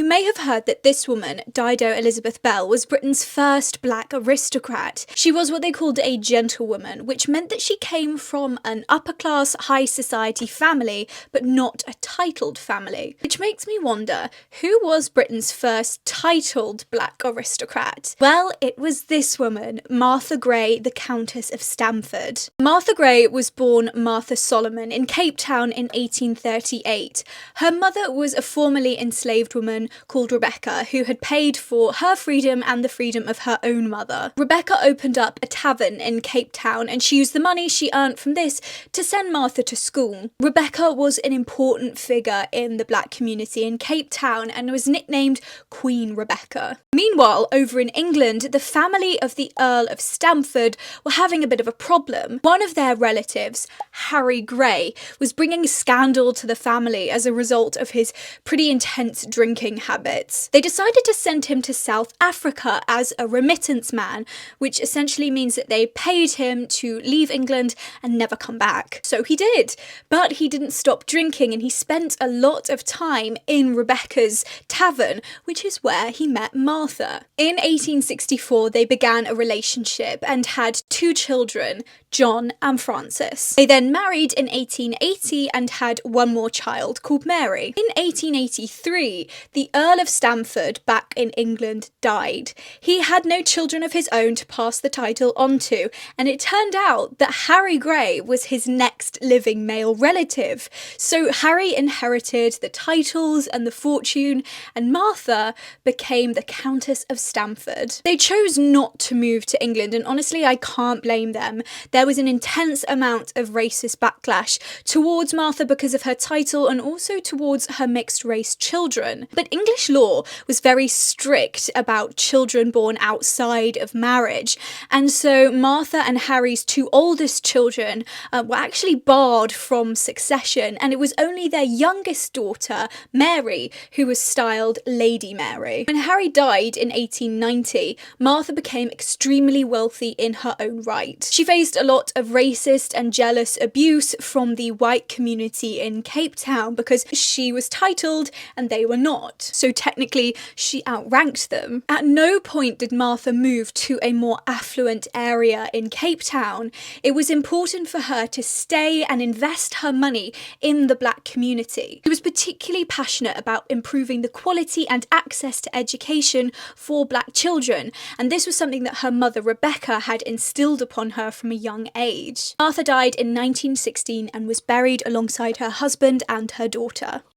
may have heard that this woman, Dido Elizabeth Bell, was Britain's first black aristocrat. She was what they called a gentlewoman, which meant that she came from an upper-class, high society family, but not a titled family. Which makes me wonder, who was Britain's first titled black aristocrat? Well, it was this woman, Martha Gray, the Countess of Stamford. Martha Gray was born Martha Solomon in Cape Town in 1838. Her mother was a formerly enslaved woman called Rebecca, who had paid for her freedom and the freedom of her own mother. Rebecca opened up a tavern in Cape Town, and she used the money she earned from this to send Martha to school. Rebecca was an important figure in the black community in Cape Town and was nicknamed Queen Rebecca. Meanwhile, over in England, the family of the Earl of Stamford were having a bit of a problem. One of their relatives, Harry Gray, was bringing scandal to the family as a result of his pretty intense drinking habits. They decided to send him to South Africa as a remittance man, which essentially means that they paid him to leave England and never come back. So he did, but he didn't stop drinking, and he spent a lot of time in Rebecca's tavern, which is where he met Martha. In 1864, they began a relationship and had 2 children, John and Francis. They then married in 1880 and had 1 more child called Mary. In 1883, the Earl of Stamford, back in England, died. He had no children of his own to pass the title on to, and it turned out that Harry Gray was his next living male relative. So Harry inherited the titles and the fortune, and Martha became the Countess of Stamford. They chose not to move to England, and honestly, I can't blame them. There was an intense amount of racist backlash towards Martha because of her title and also towards her mixed race children. But English law was very strict about children born outside of marriage, and so Martha and Harry's 2 oldest children were actually barred from succession, and it was only their youngest daughter, Mary, who was styled Lady Mary. When Harry died in 1890, Martha became extremely wealthy in her own right. She faced a lot of racist and jealous abuse from the white community in Cape Town because she was titled and they were not. So technically, she outranked them. At no point did Martha move to a more affluent area in Cape Town. It was important for her to stay and invest her money in the black community. She was particularly passionate about improving the quality and access to education for black children, and this was something that her mother Rebecca had instilled upon her from a young age. Martha died in 1916 and was buried alongside her husband and her daughter.